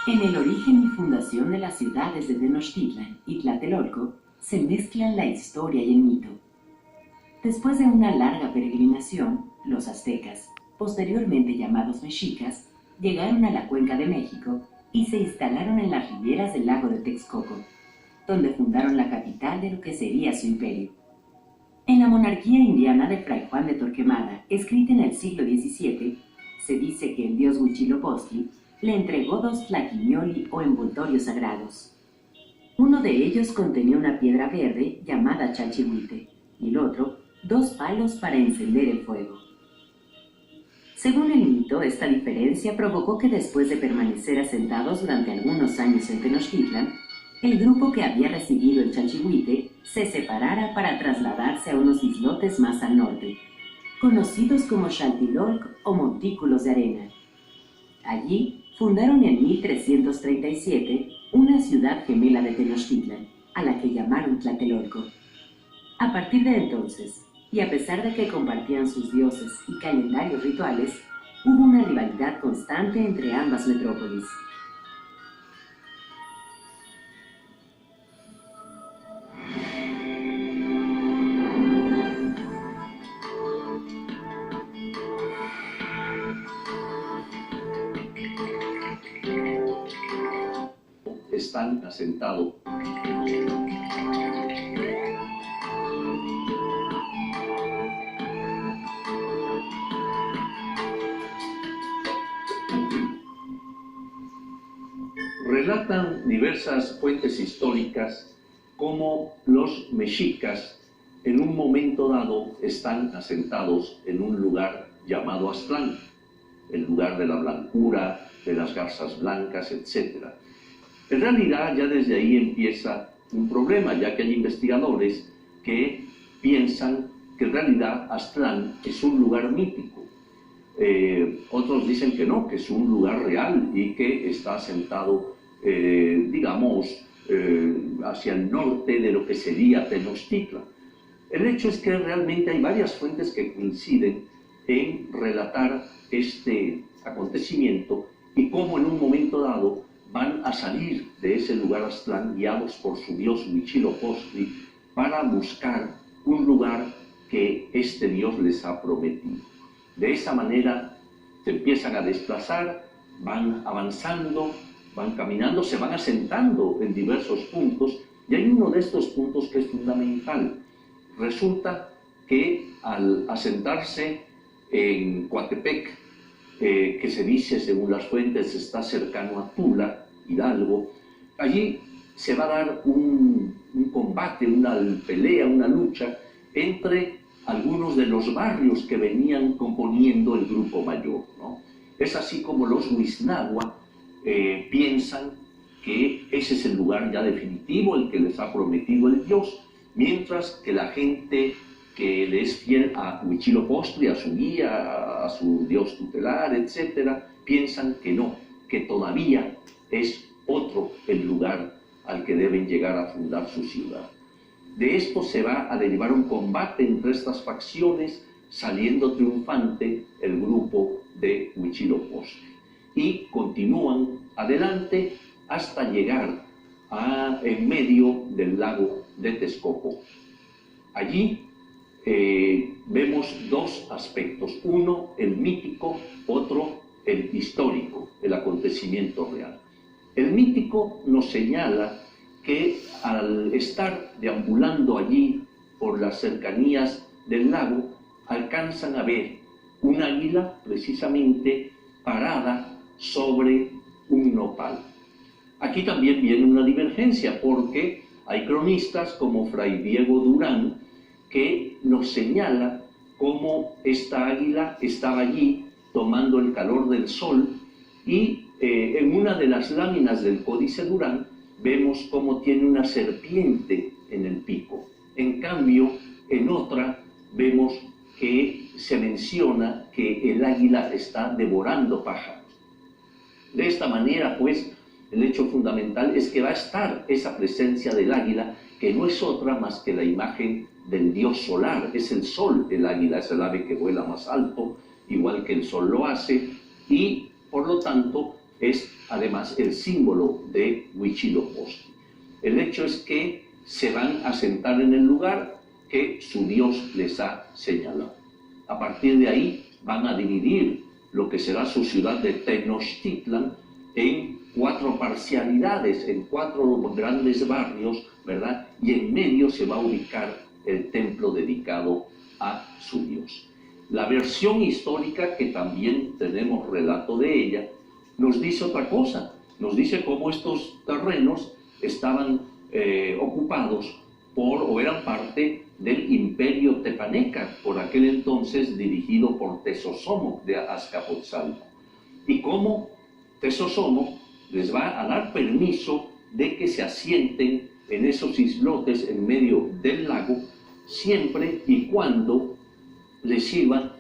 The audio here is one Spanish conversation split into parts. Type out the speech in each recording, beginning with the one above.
En el origen y fundación de las ciudades de Tenochtitlan y Tlatelolco se mezclan la historia y el mito. Después de una larga peregrinación, los aztecas, posteriormente llamados mexicas, llegaron a la Cuenca de México y se instalaron en las riberas del lago de Texcoco, donde fundaron la capital de lo que sería su imperio. En la monarquía indiana de Fray Juan de Torquemada, escrita en el siglo XVII, se dice que el dios Huitzilopochtli le entregó 2 tlaquinioli o envoltorios sagrados. Uno de ellos contenía una piedra verde llamada chalchihuite y el otro 2 palos para encender el fuego. Según el mito, esta diferencia provocó que después de permanecer asentados durante algunos años en Tenochtitlan, el grupo que había recibido el chalchihuite se separara para trasladarse a unos islotes más al norte, conocidos como Xaltilolc o Montículos de Arena. Allí fundaron en 1337 una ciudad gemela de Tenochtitlan, a la que llamaron Tlatelolco. A partir de entonces, y a pesar de que compartían sus dioses y calendarios rituales, hubo una rivalidad constante entre ambas metrópolis. Están asentados. Relatan diversas fuentes históricas cómo los mexicas en un momento dado están asentados en un lugar llamado Aztlán, el lugar de la blancura, de las garzas blancas, etc. En realidad ya desde ahí empieza un problema, ya que hay investigadores que piensan que en realidad Aztlán es un lugar mítico. Otros dicen que no, que es un lugar real y que está asentado, hacia el norte de lo que sería Tenochtitlan. El hecho es que realmente hay varias fuentes que coinciden en relatar este acontecimiento y cómo en un momento dado van a salir de ese lugar Aztlán guiados por su dios Huitzilopochtli para buscar un lugar que este dios les ha prometido. De esa manera se empiezan a desplazar, van avanzando, van caminando, se van asentando en diversos puntos y hay uno de estos puntos que es fundamental. Resulta que al asentarse en Coatepec, que se dice, según las fuentes, está cercano a Tula, Hidalgo, allí se va a dar un combate, una pelea, una lucha entre algunos de los barrios que venían componiendo el grupo mayor, ¿no? Es así como los Huiznagua piensan que ese es el lugar ya definitivo, el que les ha prometido el dios, mientras que la gente que le es fiel a Huitzilopochtli, a su guía, a su dios tutelar, etc., piensan que no, que todavía es otro el lugar al que deben llegar a fundar su ciudad. De esto se va a derivar un combate entre estas facciones, saliendo triunfante el grupo de Huitzilopochtli. Y continúan adelante hasta llegar en medio del lago de Texcoco. Allí vemos 2 aspectos, uno el mítico, otro el histórico, el acontecimiento real. El mítico nos señala que al estar deambulando allí por las cercanías del lago, alcanzan a ver un águila precisamente parada sobre un nopal. Aquí también viene una divergencia porque hay cronistas como Fray Diego Durán que nos señala cómo esta águila estaba allí tomando el calor del sol y en una de las láminas del Códice Durán vemos cómo tiene una serpiente en el pico. En cambio, en otra vemos que se menciona que el águila está devorando pájaros. De esta manera, pues, el hecho fundamental es que va a estar esa presencia del águila, que no es otra más que la imagen del dios solar. Es el sol, el águila es el ave que vuela más alto, igual que el sol lo hace, y por lo tanto es además el símbolo de Huitzilopochtli. El hecho es que se van a sentar en el lugar que su Dios les ha señalado. A partir de ahí van a dividir lo que será su ciudad de Tenochtitlan en 4 parcialidades, en 4 grandes barrios, ¿verdad? Y en medio se va a ubicar el templo dedicado a su Dios. La versión histórica, que también tenemos relato de ella, nos dice otra cosa. Nos dice cómo estos terrenos estaban ocupados o eran parte del imperio tepaneca, por aquel entonces dirigido por Tezosomoc de Azcapotzalco. Y cómo Tezosomoc les va a dar permiso de que se asienten en esos islotes en medio del lago, siempre y cuando les sirvan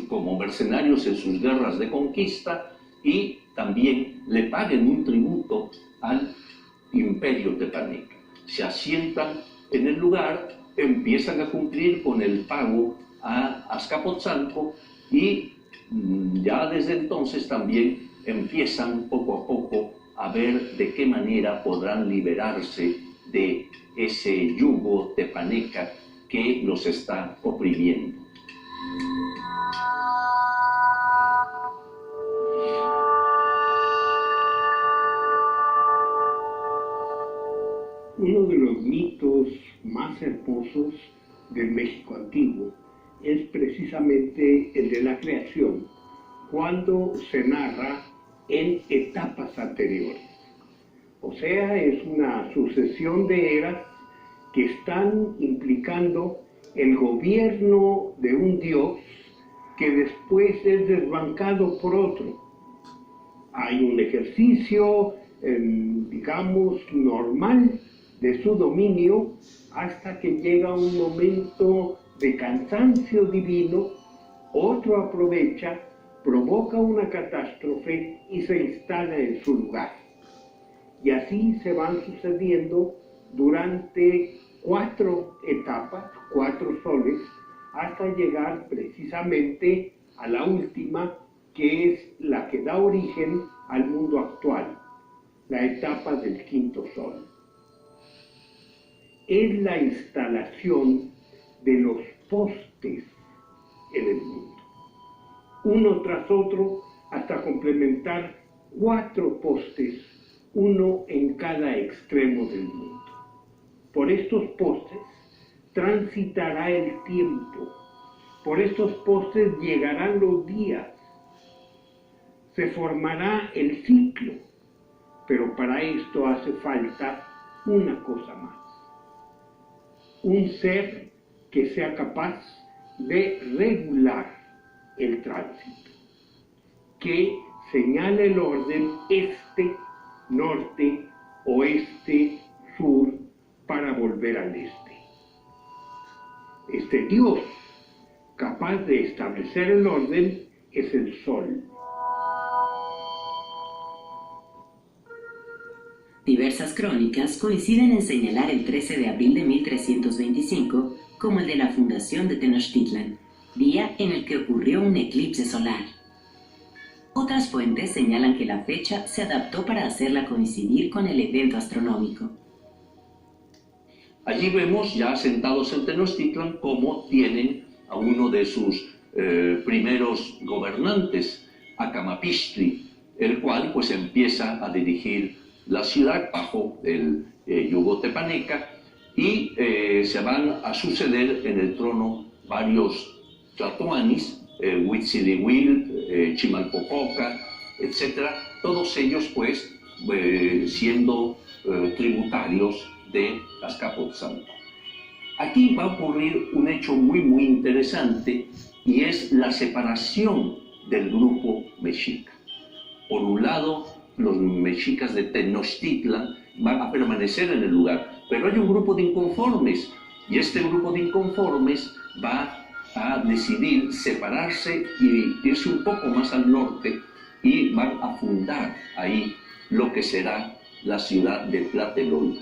como mercenarios en sus guerras de conquista y también le paguen un tributo al imperio tepaneca. Se asientan en el lugar, empiezan a cumplir con el pago a Azcapotzalco y ya desde entonces también empiezan poco a poco a ver de qué manera podrán liberarse de ese yugo tepaneca que los está oprimiendo. Uno de los mitos más hermosos del México antiguo es precisamente el de la creación, cuando se narra en etapas anteriores. O sea, es una sucesión de eras que están implicando el gobierno de un dios que después es desbancado por otro. Hay un ejercicio, digamos, normal de su dominio hasta que llega un momento de cansancio divino, otro aprovecha, provoca una catástrofe y se instala en su lugar. Y así se van sucediendo durante 4 etapas, 4 soles, hasta llegar precisamente a la última, que es la que da origen al mundo actual, la etapa del 5.º sol. Es la instalación de los postes en el mundo, uno tras otro, hasta complementar 4 postes, uno en cada extremo del mundo. Por estos postes transitará el tiempo, por estos postes llegarán los días, se formará el ciclo, pero para esto hace falta una cosa más: un ser que sea capaz de regular el tránsito, que señale el orden este, norte, oeste, sur, para volver al este. Este Dios capaz de establecer el orden es el Sol. Diversas crónicas coinciden en señalar el 13 de abril de 1325 como el de la fundación de Tenochtitlan, día en el que ocurrió un eclipse solar. Otras fuentes señalan que la fecha se adaptó para hacerla coincidir con el evento astronómico. Allí vemos, ya asentados en Tenochtitlan, cómo tienen a uno de sus primeros gobernantes, Acamapixtli, el cual pues empieza a dirigir la ciudad bajo el yugo tepaneca y se van a suceder en el trono varios tlatoanis, Huitzilihuil, Chimalpopoca, etc. Todos ellos pues siendo tributarios de Azcapotzalco. Aquí va a ocurrir un hecho muy interesante y es la separación del grupo mexica. Por un lado, los mexicas de Tenochtitlan van a permanecer en el lugar, pero hay un grupo de inconformes y este grupo de inconformes va a decidir separarse y irse un poco más al norte y van a fundar ahí lo que será la ciudad de Tlatelolco.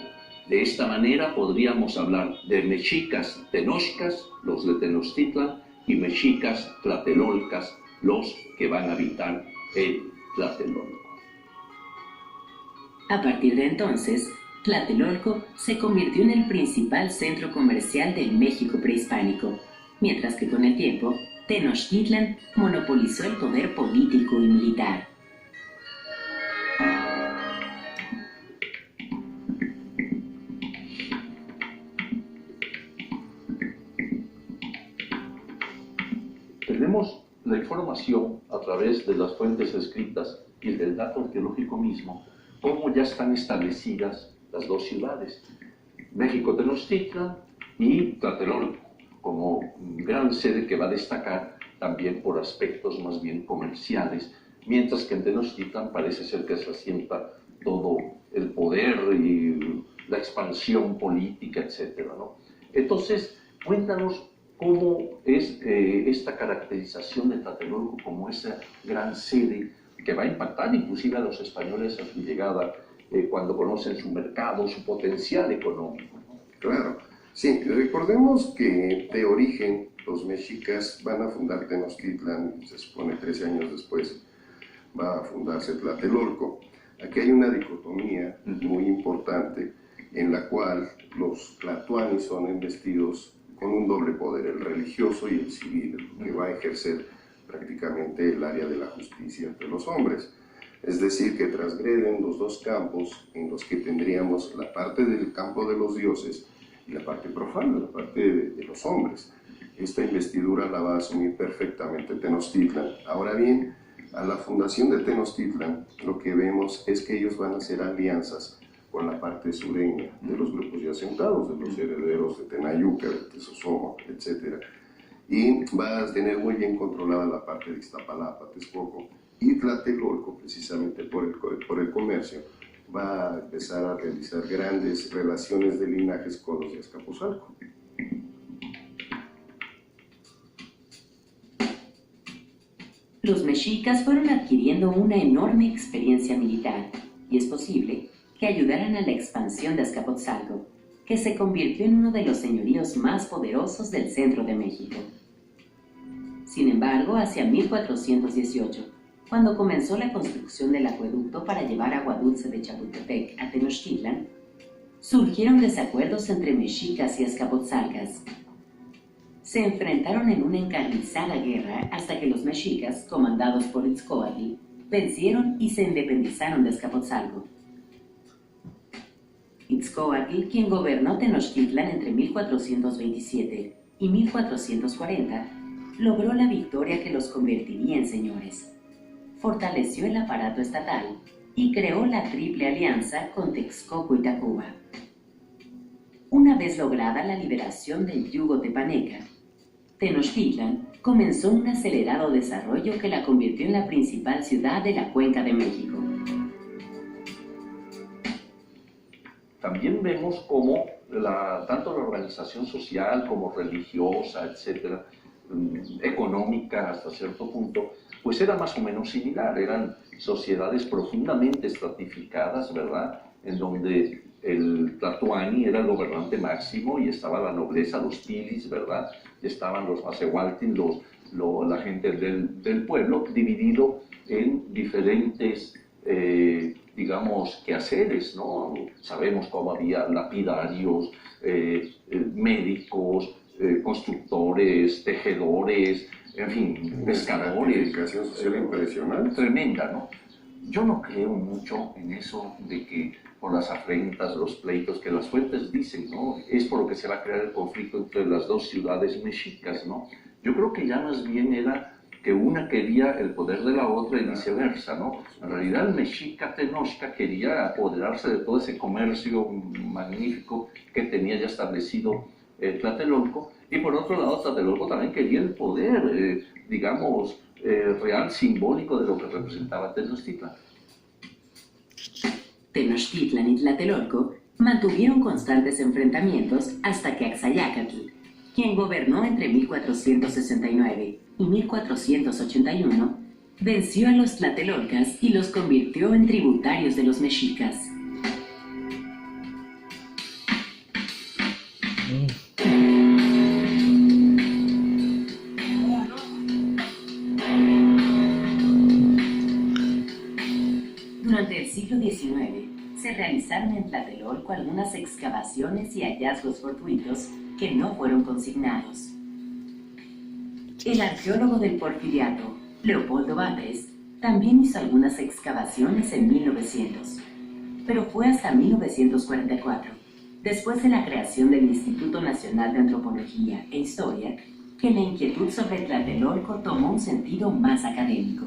De esta manera podríamos hablar de mexicas tenochcas, los de Tenochtitlan, y mexicas tlatelolcas, los que van a habitar en Tlatelolco. A partir de entonces, Tlatelolco se convirtió en el principal centro comercial del México prehispánico, mientras que con el tiempo, Tenochtitlan monopolizó el poder político y militar. Tenemos la información a través de las fuentes escritas y del dato arqueológico mismo, cómo ya están establecidas las dos ciudades, México Tenochtitlan y Tlatelolco, como gran sede que va a destacar también por aspectos más bien comerciales, mientras que en Tenochtitlan parece ser que se asienta todo el poder y la expansión política, etc., ¿no? Entonces, cuéntanos cómo es esta caracterización de Tlatelolco como esa gran sede que va a impactar inclusive a los españoles a su llegada, cuando conocen su mercado, su potencial económico, ¿no? Claro, sí, recordemos que de origen los mexicas van a fundar Tenochtitlan, se supone 13 años después va a fundarse Tlatelolco. Aquí hay una dicotomía muy importante en la cual los tlatoanis son investidos con un doble poder, el religioso y el civil, que va a ejercer prácticamente el área de la justicia entre los hombres. Es decir, que transgreden los dos campos en los que tendríamos la parte del campo de los dioses y la parte profana, la parte de los hombres. Esta investidura la va a asumir perfectamente Tenochtitlan. Ahora bien, a la fundación de Tenochtitlan, lo que vemos es que ellos van a hacer alianzas con la parte sureña de los grupos ya asentados, de los herederos de Tenayuca, de Tezosomoa, etc. Y va a tener muy bien controlada la parte de Iztapalapa, Texcoco, y Tlatelolco, precisamente por el comercio, va a empezar a realizar grandes relaciones de linajes con los de Azcapotzalco. Los mexicas fueron adquiriendo una enorme experiencia militar, y es posible que ayudaran a la expansión de Azcapotzalco, que se convirtió en uno de los señoríos más poderosos del centro de México. Sin embargo, hacia 1418, cuando comenzó la construcción del acueducto para llevar agua dulce de Chapultepec a Tenochtitlan, surgieron desacuerdos entre mexicas y azcapotzalcas. Se enfrentaron en una encarnizada guerra hasta que los mexicas, comandados por Itzcoatl, vencieron y se independizaron de Azcapotzalco. Itzcoatl, quien gobernó Tenochtitlan entre 1427 y 1440, logró la victoria que los convertiría en señores. Fortaleció el aparato estatal y creó la Triple Alianza con Texcoco y Tacuba. Una vez lograda la liberación del yugo tepaneca, Tenochtitlan comenzó un acelerado desarrollo que la convirtió en la principal ciudad de la Cuenca de México. También vemos cómo tanto la organización social como religiosa, etcétera, económica hasta cierto punto, pues era más o menos similar. Eran sociedades profundamente estratificadas, ¿verdad?, en donde el tlatoani era el gobernante máximo y estaba la nobleza, los tilis, ¿verdad?, estaban los macehualtin, la gente del pueblo, dividido en diferentes, digamos, quehaceres, ¿no? Sabemos cómo había lapidarios, médicos, constructores, tejedores, en fin, pescadores. Una social impresionante. Tremenda, ¿no? Yo no creo mucho en eso de que por las afrentas, los pleitos que las fuentes dicen, ¿no?, es por lo que se va a crear el conflicto entre las dos ciudades mexicas, ¿no? Yo creo que ya más bien era que una quería el poder de la otra y viceversa, ¿no? En realidad el mexica Tenochca quería apoderarse de todo ese comercio magnífico que tenía ya establecido Tlatelolco, y por otro lado Tlatelolco también quería el poder, digamos, real, simbólico de lo que representaba Tenochtitlan. Tenochtitlan y Tlatelolco mantuvieron constantes enfrentamientos hasta que Axayácatl, quien gobernó entre 1469 y 1481, venció a los tlatelolcas y los convirtió en tributarios de los mexicas. Durante el siglo XIX, se realizaron en Tlatelolco algunas excavaciones y hallazgos fortuitos que no fueron consignados. El arqueólogo del Porfiriato, Leopoldo Batres, también hizo algunas excavaciones en 1900, pero fue hasta 1944, después de la creación del Instituto Nacional de Antropología e Historia, que la inquietud sobre Tlatelolco tomó un sentido más académico.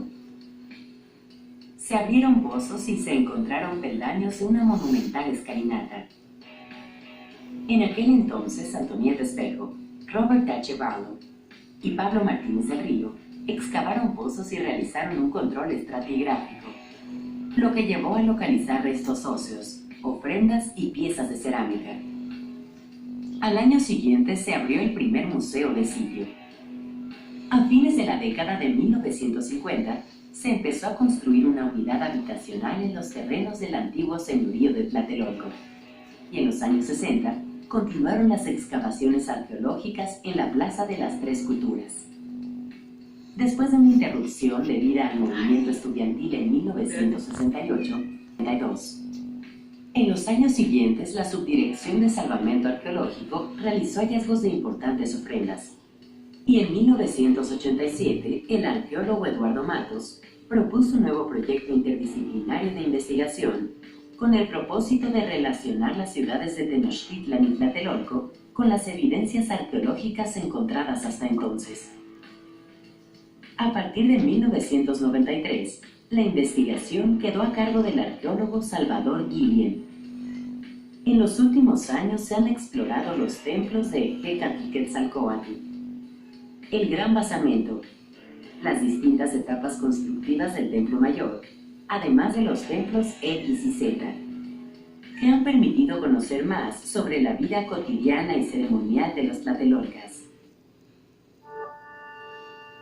Se abrieron pozos y se encontraron peldaños de una monumental escalinata. En aquel entonces, Antonieta Espejo, Robert H. Barlow y Pablo Martínez del Río excavaron pozos y realizaron un control estratigráfico, lo que llevó a localizar restos óseos, ofrendas y piezas de cerámica. Al año siguiente se abrió el primer museo de sitio. A fines de la década de 1950, se empezó a construir una unidad habitacional en los terrenos del antiguo señorío de Tlatelolco, y en los años 60 continuaron las excavaciones arqueológicas en la Plaza de las Tres Culturas. Después de una interrupción debida al movimiento estudiantil en 1968-72, en los años siguientes la Subdirección de Salvamento Arqueológico realizó hallazgos de importantes ofrendas. Y en 1987, el arqueólogo Eduardo Matos propuso un nuevo proyecto interdisciplinario de investigación con el propósito de relacionar las ciudades de Tenochtitlan y Tlatelolco con las evidencias arqueológicas encontradas hasta entonces. A partir de 1993, la investigación quedó a cargo del arqueólogo Salvador Guillén. En los últimos años se han explorado los templos de Hecatl-Quetzalcóatl, el Gran Basamento, las distintas etapas constructivas del Templo Mayor, además de los templos X y Z, que han permitido conocer más sobre la vida cotidiana y ceremonial de los tlatelolcas.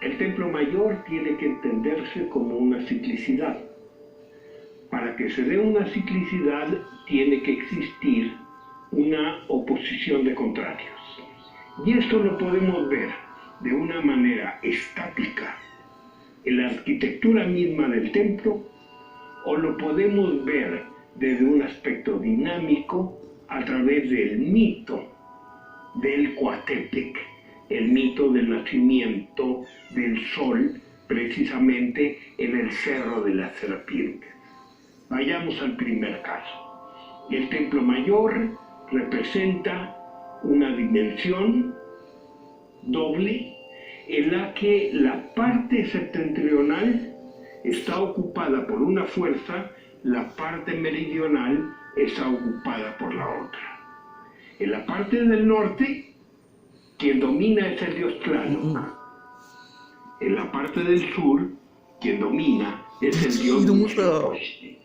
El Templo Mayor tiene que entenderse como una ciclicidad. Para que se dé una ciclicidad tiene que existir una oposición de contrarios. Y esto lo podemos ver de una manera estática en la arquitectura misma del templo, o lo podemos ver desde un aspecto dinámico a través del mito del Coatepec, el mito del nacimiento del sol precisamente en el Cerro de las Serpientes. Vayamos al primer caso. El Templo Mayor representa una dimensión doble en la que la parte septentrional está ocupada por una fuerza, la parte meridional está ocupada por la otra. En la parte del norte, quien domina es el dios Tlaloc. En la parte del sur, quien domina es el dios Huitzilopochtli.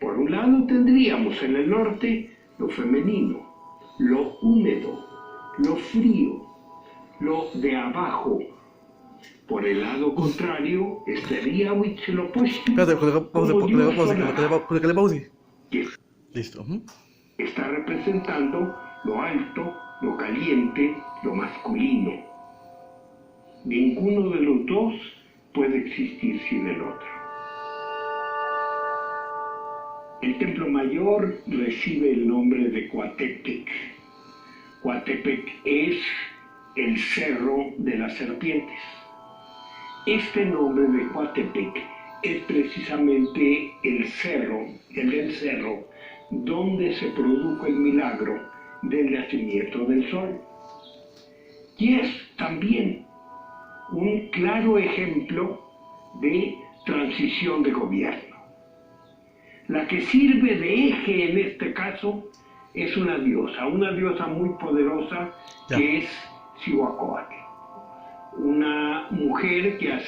Por un lado tendríamos en el norte lo femenino, lo húmedo, lo frío, lo de abajo. Por el lado contrario estaría Huitzilopochtli. Espérate, pausa. Listo. Está representando lo alto, lo caliente, lo masculino. Ninguno de los dos puede existir sin el otro. El Templo Mayor recibe el nombre de Coatepec. Coatepec es el Cerro de las Serpientes. Este nombre de Coatepec es precisamente el del cerro donde se produjo el milagro del nacimiento del sol. Y es también un claro ejemplo de transición de gobierno. La que sirve de eje en este caso es una diosa muy poderosa que es Cihuacóatl, una mujer que hace